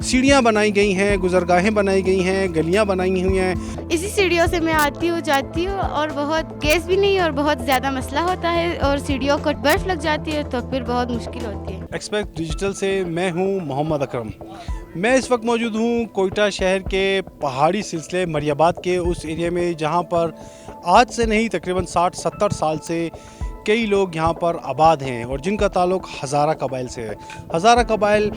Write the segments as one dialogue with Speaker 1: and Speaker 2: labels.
Speaker 1: सीढ़ियाँ बनाई गई हैं, गुजरगाहें बनाई गई हैं, गलियाँ बनाई हुई हैं।
Speaker 2: इसी सीढ़ियों से मैं आती हूँ जाती हूँ और बहुत गैस भी नहीं और बहुत ज़्यादा मसला होता है और सीढ़ियों को बर्फ़ लग जाती है तो फिर बहुत मुश्किल होती है।
Speaker 1: एक्सपेक्ट डिजिटल से मैं हूँ मोहम्मद अकरम। मैं इस वक्त मौजूद हूँ कोयटा शहर के पहाड़ी सिलसिले मरियाबाद के उस एरिया में, जहाँ पर आज से नहीं तकरीबन 60-70 साल से कई लोग यहाँ पर आबाद हैं और जिनका ताल्लुक़ हज़ारा कबाइल से है। हज़ारा कबाइल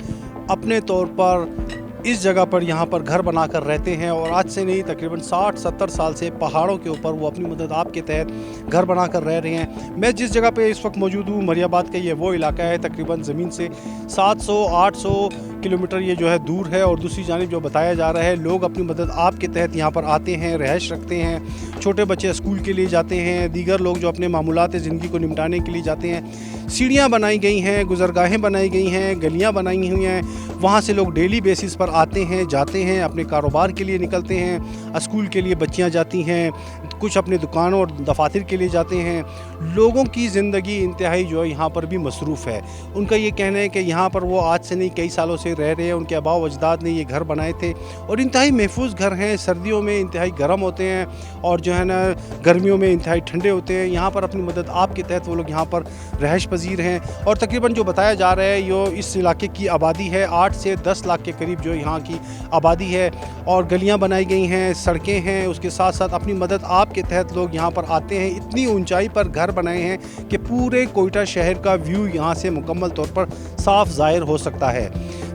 Speaker 1: अपने तौर पर इस जगह पर यहाँ पर घर बनाकर रहते हैं और आज से नहीं तकरीबन 60-70 साल से पहाड़ों के ऊपर वो अपनी मदद आप के तहत घर बनाकर रह रहे हैं। मैं जिस जगह पे इस वक्त मौजूद हूँ मरियाबाद का ये वो इलाका है, तकरीबन ज़मीन से 700-800 किलोमीटर ये जो है दूर है। और दूसरी जानिब जो बताया जा रहा है, लोग अपनी मदद आप के तहत यहाँ पर आते हैं, रहायश रखते हैं, छोटे बच्चे स्कूल के लिए जाते हैं, दीगर लोग जो अपने मामूलात ज़िंदगी को निपटाने के लिए जाते हैं। सीढ़ियाँ बनाई गई हैं, गुजरगाहें बनाई गई हैं, गलियाँ बनाई हुई हैं, वहाँ से लोग डेली बेसिस पर आते हैं, जाते हैं, अपने कारोबार के लिए निकलते हैं, स्कूल के लिए बच्चियाँ जाती हैं, कुछ अपने दुकानों और दफातर के लिए जाते हैं। लोगों की ज़िंदगी इंतहाई जो है यहाँ पर भी मसरूफ़ है। उनका ये कहना है कि यहाँ पर वो आज से नहीं कई सालों से रह रहे हैं, उनके आबाओ अजदाद ने ये घर बनाए थे और इंतहाई महफूज घर हैं। सर्दियों में इंतहाई गर्म होते हैं और जो है ना गर्मियों में इंतहाई ठंडे होते हैं। यहाँ पर अपनी मदद आप के तहत वो लोग यहाँ पर रहायश पजीर हैं और तकरीबन जो बताया जा रहा है यो इस इलाके की आबादी है 8 से 10 लाख के करीब जो यहाँ की आबादी है। और गलियाँ बनाई गई हैं, सड़कें हैं, उसके साथ साथ अपनी मदद आप के तहत लोग यहाँ पर आते हैं। इतनी ऊंचाई पर घर बनाए हैं कि पूरे कोयटा शहर का व्यू यहाँ से मुकम्मल तौर पर साफ ज़ाहिर हो सकता है।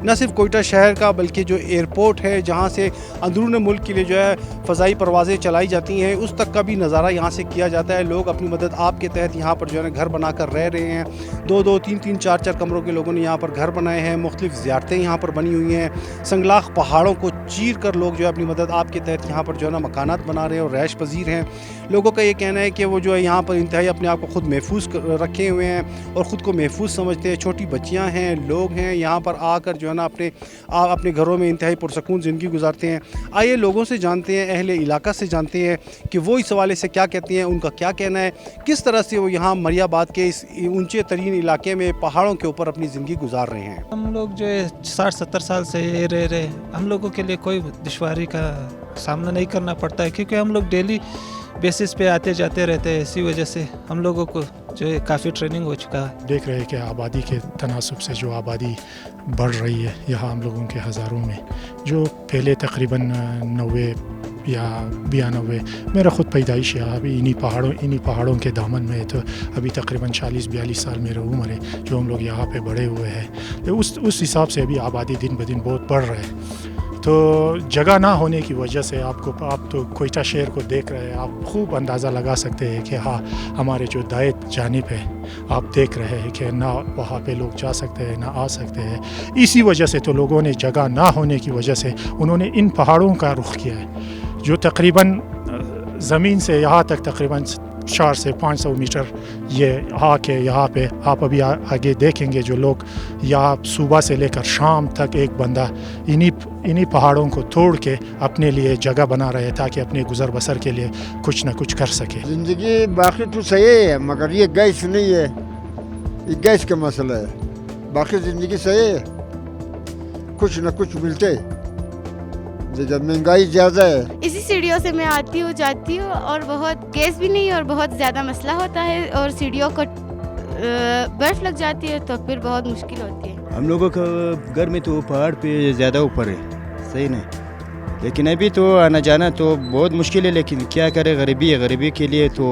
Speaker 1: न सिर्फ कोयटा शहर का बल्कि जो एयरपोर्ट है जहाँ से अंदरून मुल्क के लिए जो है फ़ज़ाई परवाज़ें चलाई जाती हैं, उस तक का भी नज़ारा यहाँ से किया जाता है। लोग अपनी मदद आप के तहत यहाँ पर जो है घर बना कर रह रहे हैं। 2-2, 3-3, 4-4 कमरों के लोगों ने यहाँ पर घर बनाए हैं। मुख्तलिफ़ ज़ियारतें यहाँ पर बनी हुई हैं। संगलाख पहाड़ों को चीर कर लोग जो है अपनी मदद आप के तहत यहाँ पर जो है ना मकानात बना रहे हैं और रहायश पजीर हैं। लोगों का ये कहना है कि वो जो है यहाँ पर इंतहाई अपने आप को खुद महफूज रखे हुए हैं और ख़ुद को महफूज समझते हैं। छोटी बच्चियाँ हैं, लोग हैं, यहाँ पर आकर जो है ना अपने घरों में इंतहाई पुरसकून ज़िंदगी गुजारते हैं। आइए लोगों से जानते हैं, अहले इलाका से जानते हैं कि वो इस हवाले से क्या कहते हैं, उनका क्या कहना है, किस तरह से वो यहाँ मरियाबाद के इस ऊंचे तरीन इलाके में पहाड़ों के ऊपर अपनी ज़िंदगी गुजार रहे हैं।
Speaker 3: हम लोग जो है 60-70 साल से रह रहे, हम लोगों के लिए कोई दुश्वारी का सामना नहीं करना पड़ता है क्योंकि हम लोग डेली बेसिस पे आते जाते रहते हैं। इसी वजह से हम लोगों को जो है काफ़ी ट्रेनिंग हो चुका है।
Speaker 4: देख रहे हैं कि आबादी के तनासब से जो आबादी बढ़ रही है यहाँ हम लोगों के हज़ारों में, जो पहले तकरीबन 90 या 92 मेरा ख़ुद पैदाइश है अभी इन्हीं पहाड़ों के दामन में है, तो अभी तकरीबन 40-42 साल मेरी उम्र है जो हम लोग यहाँ पे बड़े हुए हैं। तो उस हिसाब से अभी आबादी दिन ब दिन बहुत बढ़ रहा है। तो जगह ना होने की वजह से आप तो कोयटा शहर को देख रहे हैं, आप खूब अंदाज़ा लगा सकते हैं कि हाँ हमारे जो दाएं जानिब है आप देख रहे हैं कि ना वहाँ पे लोग जा सकते हैं ना आ सकते हैं। इसी वजह से तो लोगों ने जगह ना होने की वजह से उन्होंने इन पहाड़ों का रुख किया है जो तकरीबन ज़मीन से यहाँ तक तकरीबन 400 से 500 मीटर ये आके यहाँ पे आप अभी आगे देखेंगे जो लोग यहाँ सुबह से लेकर शाम तक एक बंदा इन्हीं पहाड़ों को तोड़ के अपने लिए जगह बना रहे ताकि अपने गुजर बसर के लिए कुछ ना कुछ कर सके।
Speaker 5: ज़िंदगी बाकी तो सही है मगर ये गैस नहीं है, ये गैस का मसला है। बाकी ज़िंदगी सही है, कुछ ना कुछ मिलते, जब महंगाई ज़्यादा है।
Speaker 2: इसी सीढ़ियों से मैं आती हूँ जाती हूँ और बहुत गैस भी नहीं और बहुत ज़्यादा मसला होता है और सीढ़ियों को बर्फ़ लग जाती है तो फिर बहुत मुश्किल होती है।
Speaker 6: हम लोगों का घर में तो पहाड़ पे ज़्यादा ऊपर है, सही नहीं, लेकिन अभी तो आना जाना तो बहुत मुश्किल है, लेकिन क्या करें, गरीबी के लिए तो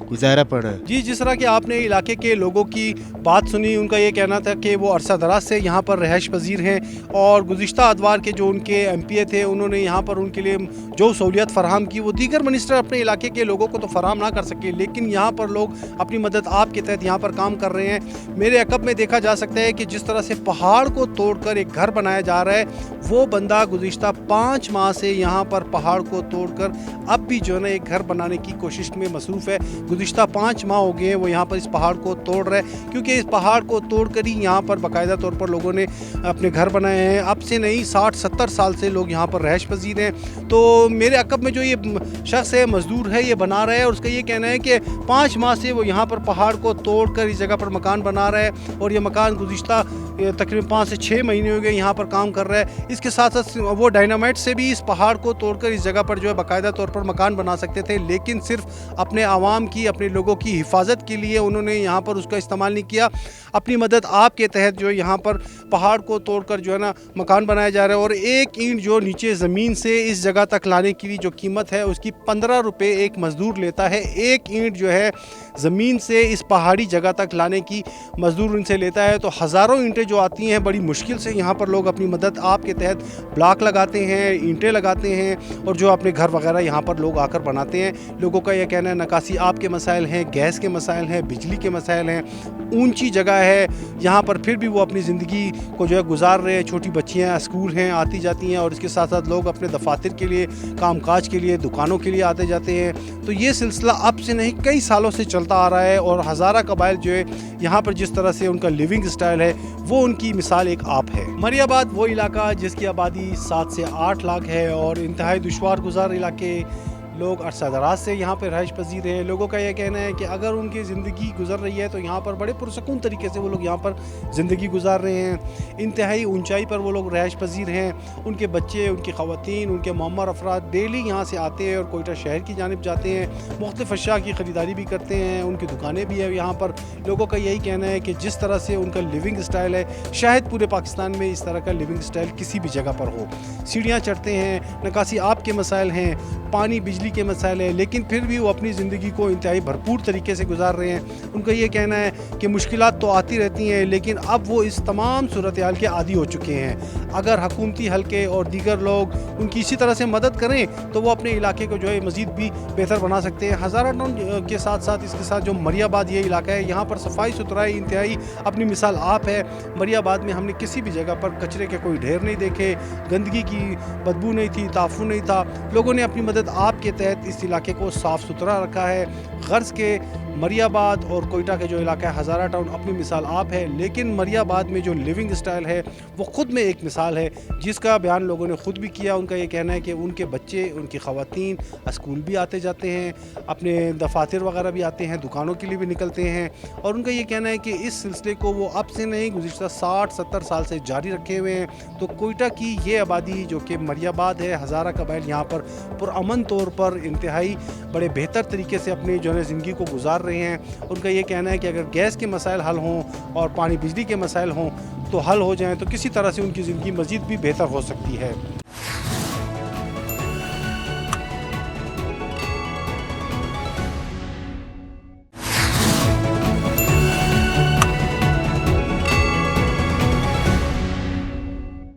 Speaker 6: गुजारा पड़ा।
Speaker 1: जी, जिस तरह कि आपने इलाके के लोगों की बात सुनी, उनका ये कहना था कि वो अरसा दराज से यहाँ पर रहायश पजीर हैं और गुज़िश्ता अदवार के जो उनके MPA थे उन्होंने यहाँ पर उनके लिए जो सहूलियत फ़राहम की वो दीगर मिनिस्टर अपने इलाके के लोगों को तो फ़राहम ना कर सके, लेकिन यहाँ पर लोग अपनी मदद आप के तहत यहाँ पर काम कर रहे हैं। मेरे अकब में देखा जा सकता है कि जिस तरह से पहाड़ को तोड़ कर एक घर बनाया जा रहा है, वो बंदा गुज़िश्ता 5 माह से यहाँ पर पहाड़ को तोड़ कर अब भी जो है ना एक घर बनाने की कोशिश में मसरूफ़ है। गुज़िश्ता 5 माह हो गए वो यहाँ पर इस पहाड़ को तोड़ रहे हैं क्योंकि इस पहाड़ को तोड़ कर ही यहाँ पर बाकायदा तौर पर लोगों ने अपने घर बनाए हैं। अब से नहीं 60-70 साल से लोग यहाँ पर रहायश पजीर हैं। तो मेरे अकब में जो ये शख्स है, मजदूर है, ये बना रहा है और उसका ये कहना है कि 5 माह से वो यहाँ पर पहाड़ को तोड़ कर इस जगह पर मकान बना रहा है और ये मकान गुज़िश्ता तकरीबन 5 से 6 महीने हो गए यहाँ पर काम कर रहा है। इसके साथ साथ वो डायनामाइट से भी इस पहाड़ को तोड़कर इस जगह पर जो है बाकायदा तौर पर मकान बना सकते थे, लेकिन सिर्फ अपने आवाम की, अपने लोगों की हिफाजत के लिए उन्होंने यहाँ पर उसका इस्तेमाल नहीं किया। अपनी मदद आप के तहत जो यहाँ पर पहाड़ को तोड़कर जो है ना मकान बनाया जा रहा है, और एक ईंट जो नीचे ज़मीन से इस जगह तक लाने की जो कीमत है उसकी 15 रुपये एक मज़दूर लेता है। एक ईंट जो है ज़मीन से इस पहाड़ी जगह तक लाने की मज़दूर उनसे लेता है। तो हज़ारों ईंटें जो आती हैं बड़ी मुश्किल से यहाँ पर लोग अपनी मदद आप के तहत ब्लॉक लगाते हैं, ईंटें लगाते हैं, और जो अपने घर वगैरह यहाँ पर लोग आकर बनाते हैं। लोगों का यह कहना है नकासी आप के मसाइल हैं, गैस के मसाइल हैं, बिजली के मसाइल हैं, ऊंची जगह है यहाँ पर, फिर भी वो अपनी ज़िंदगी को जो है गुजार रहे हैं। छोटी बच्चियाँ स्कूल हैं, आती जाती हैं, और इसके साथ साथ लोग अपने दफातर के लिए, कामकाज के लिए, दुकानों के लिए आते जाते हैं। तो ये सिलसिला अब से नहीं कई सालों से चलता आ रहा है, और हज़ारा कबाइल जो है यहाँ पर जिस तरह से उनका लिविंग स्टाइल है वो उनकी मिसाल एक आप है। मरियाबाद वो इलाका जिसकी आबादी 7 से 8 लाख है, और इंतहाई दुश्वार गुजार इलाके, लोग अरसा दराज से यहाँ पर रहाइश पजीर हैं। लोगों का यह कहना है कि अगर उनकी ज़िंदगी गुजर रही है तो यहाँ पर बड़े पुरसकून तरीके से वो लोग यहाँ पर ज़िंदगी गुजार रहे हैं। इंतहाई ऊंचाई पर वो लोग रहाइश पजीर हैं। उनके बच्चे, उनकी ख़वातीन, उनके मुअम्मर अफराद डेली यहाँ से आते हैं और कोयटा शहर की जानिब जाते हैं, मुख्तलिफ़ अशिया की ख़रीदारी भी करते हैं, उनकी दुकानें भी हैं यहाँ पर। लोगों का यही कहना है कि जिस तरह से उनका लिविंग स्टाइल है, शायद पूरे पाकिस्तान में इस तरह का लिविंग स्टाइल किसी भी जगह पर हो। सीढ़ियाँ चढ़ते हैं, नकासी आप के मसाइल हैं, पानी बिजली के मसाइल है, लेकिन फिर भी वो अपनी ज़िंदगी को इंतहाई भरपूर तरीके से गुजार रहे हैं। उनका ये कहना है कि मुश्किलात तो आती रहती हैं, लेकिन अब वो इस तमाम सूरत हाल के आदी हो चुके हैं। अगर हुकूमती हलके और दीगर लोग उनकी इसी तरह से मदद करें तो वो अपने इलाके को जो है मज़ीद भी बेहतर बना सकते हैं। हज़ारा टाउन के साथ साथ इसके साथ जो मरियाबाद ये इलाका है, यहाँ पर सफाई सुथराई इंतहाई अपनी मिसाल आप है। मरियाबाद में हमने किसी भी जगह पर कचरे के कोई ढेर नहीं देखे, गंदगी की बदबू नहीं थी, ताफुन नहीं था। लोगों ने अपनी मदद आप के तहत इस इलाके को साफ़ सुथरा रखा है। गर्ज के मरियाबाद और कोयटा के जो इलाका है हज़ारा टाउन अपनी मिसाल आप है, लेकिन मरियाबाद में जो लिविंग स्टाइल है वो ख़ुद में एक मिसाल है, जिसका बयान लोगों ने ख़ुद भी किया। उनका ये कहना है कि उनके बच्चे, उनकी ख़वातीन स्कूल भी आते जाते हैं, अपने दफातर वगैरह भी आते हैं, दुकानों के लिए भी निकलते हैं, और उनका ये कहना है कि इस सिलसिले को वो अब से नहीं गुज़िश्ता 60-70 साल से जारी रखे हुए हैं। तो कोयटा की ये आबादी जो कि मरियाबाद है, हज़ारा कबाइल यहाँ पर पुरअमन तौर पर इंतहाई बड़े बेहतर तरीके से अपनी जो है ज़िंदगी को गुजार रहे हैं। उनका ये कहना है कि अगर गैस के मसाइल हल हों और पानी बिजली के मसाइल हों तो हल हो जाएं तो किसी तरह से उनकी ज़िंदगी मज़ीद भी बेहतर हो सकती है।